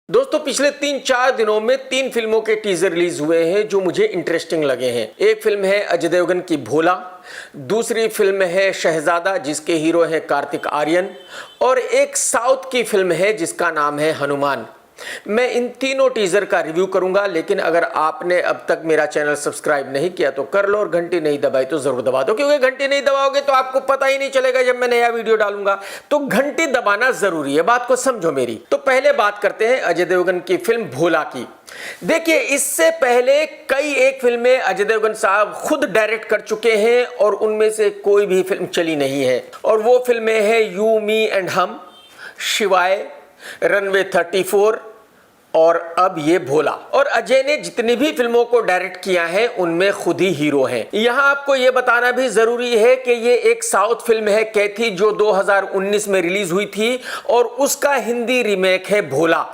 दोस्तों पिछले 3-4 दिनों में 3 फिल्मों के टीजर रिलीज हुए हैं जो मुझे इंटरेस्टिंग लगे हैं। एक फिल्म है अजय देवगन की भोला, दूसरी फिल्म है शहजादा जिसके हीरो हैं कार्तिक आर्यन, और एक साउथ की फिल्म है जिसका नाम है हनुमान। मैं इन तीनों टीजर का रिव्यू करूंगा, लेकिन अगर आपने अब तक मेरा चैनल सब्सक्राइब नहीं किया तो कर लो और घंटी नहीं दबाई तो जरूर दबा दो, क्योंकि घंटी नहीं दबाओगे तो आपको पता ही नहीं चलेगा जब मैं नया वीडियो डालूंगा। तो घंटी दबाना जरूरी है, बात को समझो मेरी। तो पहले बात करते हैं अजय देवगन की फिल्म भोला की। देखिए, इससे पहले कई एक फिल्में अजय देवगन साहब खुद डायरेक्ट कर चुके हैं और उनमें से कोई भी फिल्म चली नहीं है, और वो फिल्में हैं यू मी एंड हम, शिवाय, रनवे 34 और अब ये भोला। और अजय ने जितनी भी फिल्मों को डायरेक्ट किया है उनमें खुद ही हीरो हैं। यहां आपको ये बताना भी जरूरी है कि ये एक साउथ फिल्म है कैथी, जो 2019 में रिलीज हुई थी, और उसका हिंदी रीमेक है भोला।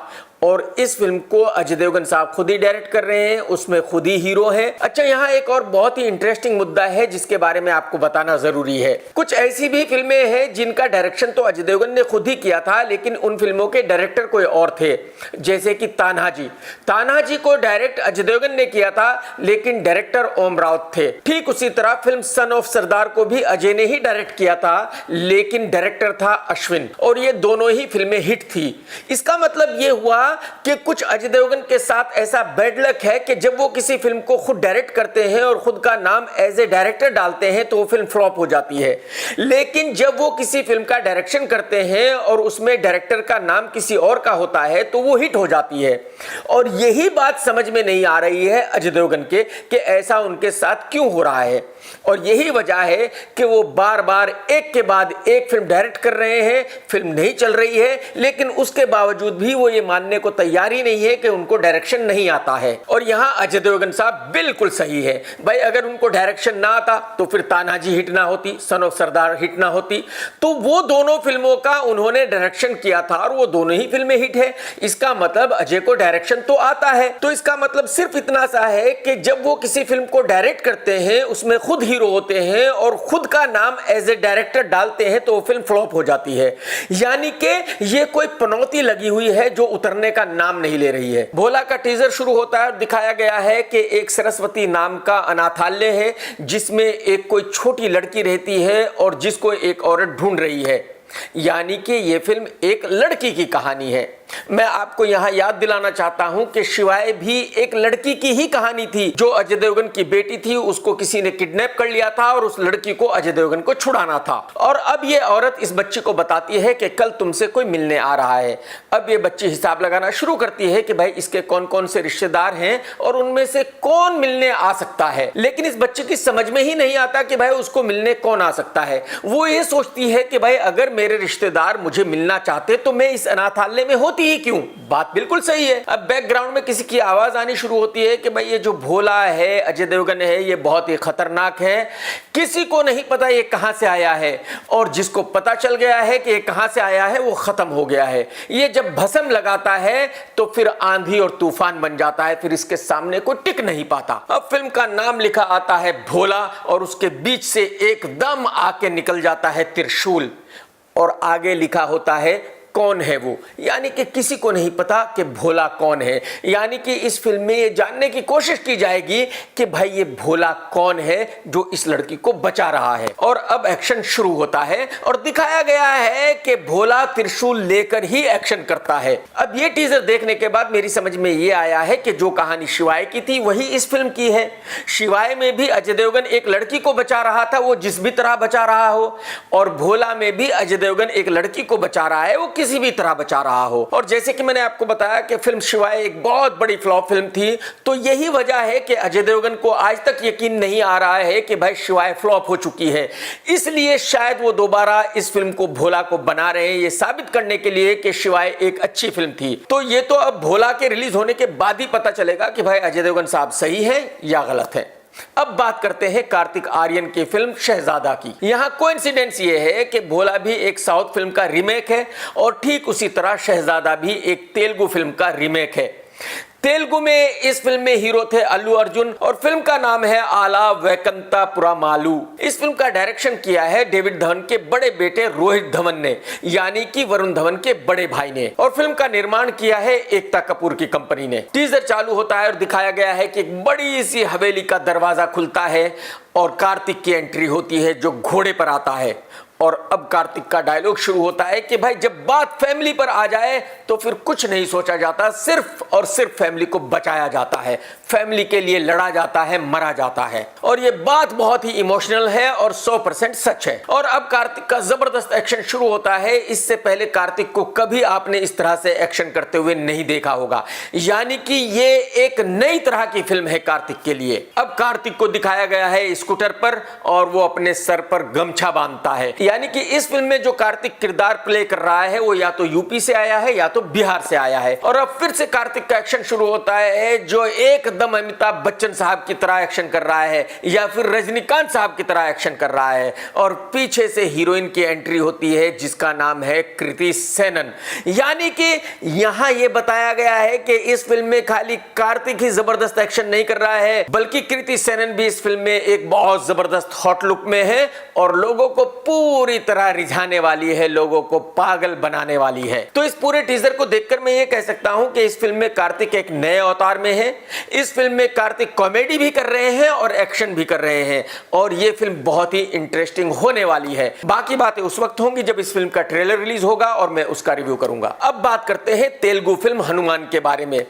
और इस फिल्म को अजय देवगन साहब खुद ही डायरेक्ट कर रहे हैं, उसमें खुद ही हीरो है। अच्छा, यहाँ एक और बहुत ही इंटरेस्टिंग मुद्दा है जिसके बारे में आपको बताना जरूरी है। कुछ ऐसी भी फिल्में हैं जिनका डायरेक्शन तो अजय देवगन ने खुद ही किया था, लेकिन उन फिल्मों के डायरेक्टर कोई और थे, जैसे कि तान्हाजी को डायरेक्ट अजय देवगन ने किया था, लेकिन डायरेक्टर ओम राउत थे। ठीक उसी तरह फिल्म सन ऑफ सरदार को भी अजय ने ही डायरेक्ट किया था, लेकिन डायरेक्टर था अश्विन, और ये दोनों ही फिल्में हिट थी। इसका मतलब ये हुआ कि कुछ अजय देवगन के साथ ऐसा बैड लक है कि जब वो किसी फिल्म को खुद डायरेक्ट करते हैं और खुद का नाम एज ए डायरेक्टर डालते हैं तो वो फिल्म फ्लॉप हो जाती है, लेकिन जब वो किसी फिल्म का डायरेक्शन करते हैं और उसमें डायरेक्टर का नाम किसी और का होता है तो वो हिट हो जाती है। और यही बात समझ में नहीं आ रही है अजय देवगन के कि ऐसा उनके साथ क्यों हो रहा है, और यही वजह है कि वो बार बार एक के बाद एक फिल्म डायरेक्ट कर रहे हैं, फिल्म नहीं चल रही है, लेकिन उसके बावजूद भी वो ये मानने को तैयार ही नहीं है कि उनको डायरेक्शन नहीं आता है। और यहां अजय देवगन साहब बिल्कुल सही है। भाई, अगर उनको डायरेक्शन ना आता तो फिर तानाजी हिट ना होती, सन ऑफ सरदार हिट ना होती, तो वो दोनों फिल्मों का उन्होंने डायरेक्शन किया था और वो दोनों ही फिल्में हिट है। इसका मतलब अजय को डायरेक्शन तो आता है। तो इसका मतलब सिर्फ इतना सा है कि जब वो किसी फिल्म को डायरेक्ट करते हैं, उसमें खुद हीरो होते हैं और खुद का नाम एज ए डायरेक्टर डालते हैं, तो वो फिल्म फ्लॉप हो जाती है। यानी कि ये कोई पनौती लगी हुई है जो उतरने का नाम नहीं ले रही है। भोला का टीजर शुरू होता है, दिखाया गया है कि एक सरस्वती नाम का अनाथालय है जिसमें एक कोई छोटी लड़की रहती है और जिसको एक औरत ढूंढ रही है। यानी कि यह फिल्म एक लड़की की कहानी है। मैं आपको यहां याद दिलाना चाहता हूं कि शिवाय भी एक लड़की की ही कहानी थी, जो अजय देवगन की बेटी थी, उसको किसी ने किडनैप कर लिया था और उस लड़की को अजय देवगन को छुड़ाना था। और अब ये औरत इस बच्ची को बताती है कि कल तुमसे कोई मिलने आ रहा है। अब ये बच्ची हिसाब लगाना शुरू करती है कि भाई इसके कौन कौन से रिश्तेदार हैं और उनमें से कौन मिलने आ सकता है, लेकिन इस बच्ची की समझ में ही नहीं आता कि भाई उसको मिलने कौन आ सकता है। वो ये सोचती है कि भाई अगर मेरे रिश्तेदार मुझे मिलना चाहते तो मैं इस अनाथालय में होती ही क्यों। बात बिल्कुल सही है। अब बैकग्राउंड में किसी की आवाज आनी शुरू होती है कि भाई ये जो भोला है, अजय देवगन है, ये बहुत ही खतरनाक है, किसी को नहीं पता ये कहां से आया है, और जिसको पता चल गया है कि ये कहां से आया है वो खत्म हो गया है। ये जब भस्म लगाता है तो फिर आंधी और तूफान बन जाता है, फिर इसके सामने कोई टिक नहीं पाता। अब फिल्म का नाम लिखा आता है भोला और उसके बीच से एकदम आके निकल जाता है त्रिशूल, और आगे लिखा होता है कौन है वो। यानी कि किसी को नहीं पता कि भोला कौन है। यानी कि इस फिल्म में ये जानने की कोशिश की जाएगी कि भाई ये भोला कौन है जो इस लड़की को बचा रहा है। और अब एक्शन शुरू होता है और दिखाया गया है कि भोला त्रिशूल लेकर ही एक्शन करता है। अब ये टीजर देखने के बाद मेरी समझ में ये आया है कि जो कहानी शिवाय की थी वही इस फिल्म की है। शिवाय में भी अजय देवगन एक लड़की को बचा रहा था, वो जिस भी तरह बचा रहा हो, और भोला में भी अजय देवगन एक लड़की को बचा रहा है, वो किसी भी तरह बचा रहा हो। और जैसे कि मैंने आपको बताया कि फिल्म शिवाय एक बहुत बड़ी फ्लॉप फिल्म थी, तो यही वजह है कि अजय देवगन को आज तक यकीन नहीं आ रहा है कि भाई शिवाय फ्लॉप हो चुकी है। इसलिए शायद वो दोबारा इस फिल्म को भोला को बना रहे हैं, ये साबित करने के लिए कि शिवाय एक अच्छी फिल्म थी। तो ये तो अब भोला के रिलीज होने के बाद ही पता चलेगा कि भाई अजय देवगन साहब सही है या गलत है। अब बात करते हैं कार्तिक आर्यन की फिल्म शहजादा की। यहां कोइंसिडेंस ये है कि भोला भी एक साउथ फिल्म का रीमेक है और ठीक उसी तरह शहजादा भी एक तेलुगु फिल्म का रीमेक है। तेलुगु में इस फिल्म में हीरो थे अल्लू अर्जुन और फिल्म का नाम है आला वेंकटपुरमालु। इस फिल्म का डायरेक्शन किया है डेविड धवन के बड़े बेटे रोहित धवन ने, यानी कि वरुण धवन के बड़े भाई ने, और फिल्म का निर्माण किया है एकता कपूर की कंपनी ने। टीजर चालू होता है और दिखाया गया है कि एक बड़ी सी हवेली का दरवाजा खुलता है और कार्तिक की एंट्री होती है जो घोड़े पर आता है। और अब कार्तिक का डायलॉग शुरू होता है कि भाई जब बात फैमिली पर आ जाए तो फिर कुछ नहीं सोचा जाता, सिर्फ और सिर्फ फैमिली को बचाया जाता है, फैमिली के लिए लड़ा जाता है, मरा जाता है। और ये बात बहुत ही इमोशनल है और 100% सच है। और अब कार्तिक का जबरदस्त एक्शन शुरू होता है। इससे पहले कार्तिक को कभी आपने इस तरह से एक्शन करते हुए नहीं देखा होगा, यानी कि ये एक नई तरह की फिल्म है कार्तिक के लिए। अब कार्तिक को दिखाया गया है स्कूटर पर और वो अपने सर पर गमछा बांधता है, यानी कि इस फिल्म में जो कार्तिक किरदार प्ले कर रहा है वो या तो यूपी से आया है या तो बिहार से आया है। और अब फिर से कार्तिक का एक्शन शुरू होता है जो एकदम अमिताभ बच्चन साहब की तरह एक्शन कर रहा है या फिर रजनीकांत साहब की तरह एक्शन कर रहा है। और पीछे से हीरोइन की एंट्री होती है जिसका नाम है कृति सेनन। यानी कि यहां यह बताया गया है कि इस फिल्म में खाली कार्तिक ही जबरदस्त एक्शन नहीं कर रहा है, बल्कि कृति सेनन भी इस फिल्म में एक बहुत जबरदस्त हॉट लुक में है और लोगों को पूरी तरह रिझाने वाली है, लोगों को पागल बनाने वाली है। तो इस पूरे टीजर को देखकर मैं ये कह सकता हूं कि इस फिल्म में कार्तिक एक नए अवतार में है। इस फिल्म में कार्तिक कॉमेडी भी कर रहे हैं और एक्शन भी कर रहे हैं और ये फिल्म बहुत ही इंटरेस्टिंग होने वाली है। बाकी बातें उस वक्त होंगी जब इस फिल्म का ट्रेलर रिलीज होगा और मैं उसका रिव्यू करूंगा। अब बात करते हैं तेलुगु फिल्म हनुमान के बारे में।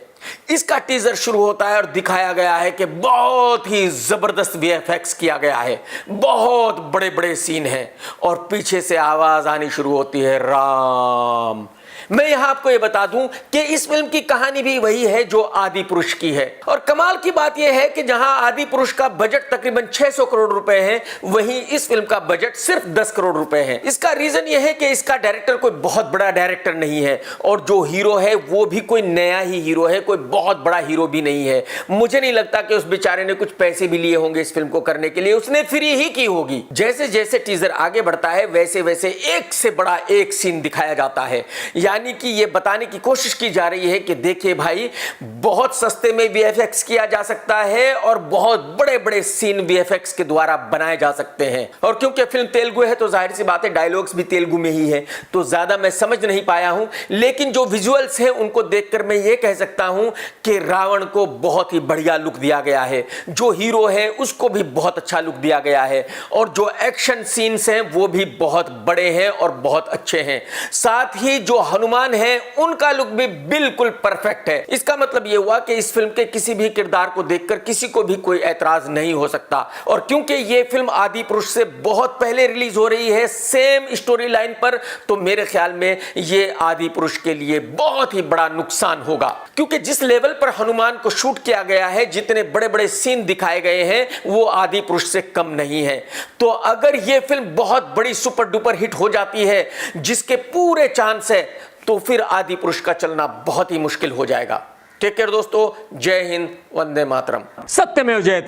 इसका टीजर शुरू होता है और दिखाया गया है कि बहुत ही जबरदस्त वीएफएक्स किया गया है, बहुत बड़े बड़े सीन हैं और पीछे से आवाज आनी शुरू होती है राम। मैं यहां आपको यह बता दूं कि इस फिल्म की कहानी भी वही है जो आदि पुरुष की है। और कमाल की बात यह है कि जहां आदि पुरुष का बजट तकरीबन 600 करोड़ रुपए है, वहीं इस फिल्म का बजट सिर्फ 10 करोड़ रुपए है। इसका रीजन यह है कि इसका डायरेक्टर कोई बहुत बड़ा डायरेक्टर नहीं है और जो हीरो है वो भी कोई नया ही हीरो है, कोई बहुत बड़ा हीरो भी नहीं है। मुझे नहीं लगता कि उस बेचारे ने कुछ पैसे भी लिए होंगे इस फिल्म को करने के लिए, उसने फ्री ही की होगी। जैसे जैसे टीजर आगे बढ़ता है वैसे वैसे एक से बड़ा एक सीन दिखाया जाता है, यानी कि यह बताने की कोशिश की जा रही है कि देखिए भाई, बहुत सस्ते में वीएफएक्स किया जा सकता है और बहुत बड़े बड़े सीन वीएफएक्स के द्वारा बनाए जा सकते हैं। और क्योंकि फिल्म तेलुगु है तो जाहिर सी बात है डायलॉग्स भी तेलुगु में ही है, तो ज्यादा मैं समझ नहीं पाया हूं, लेकिन जो विजुअल्स हैं उनको देखकर मैं ये कह सकता हूं कि रावण को बहुत ही बढ़िया लुक दिया गया है, जो हीरो है उसको भी बहुत अच्छा लुक दिया गया है और जो एक्शन सीन्स हैं वो भी बहुत बड़े हैं और बहुत अच्छे हैं। साथ ही जो हनुमान है उनका लुक भी बिल्कुल परफेक्ट है। इसका मतलब यह हुआ कि इस फिल्म के किसी भी किरदार को देखकर किसी को भी कोई ऐतराज नहीं हो सकता। और क्योंकि यह फिल्म आदि पुरुष से बहुत पहले रिलीज हो रही है सेम स्टोरी लाइन पर, तो मेरे ख्याल में यह आदि पुरुष के लिए बहुत ही बड़ा नुकसान होगा, क्योंकि जिस लेवल पर हनुमान को शूट किया गया है, जितने बड़े बड़े सीन दिखाए गए हैं, वो आदि पुरुष से कम नहीं है। तो अगर यह फिल्म बहुत बड़ी सुपर डुपर हिट हो जाती है, जिसके पूरे चांस है, तो फिर आदि पुरुष का चलना बहुत ही मुश्किल हो जाएगा। टेक केयर दोस्तों, जय हिंद, वंदे मातरम। सत्यमेव जयते।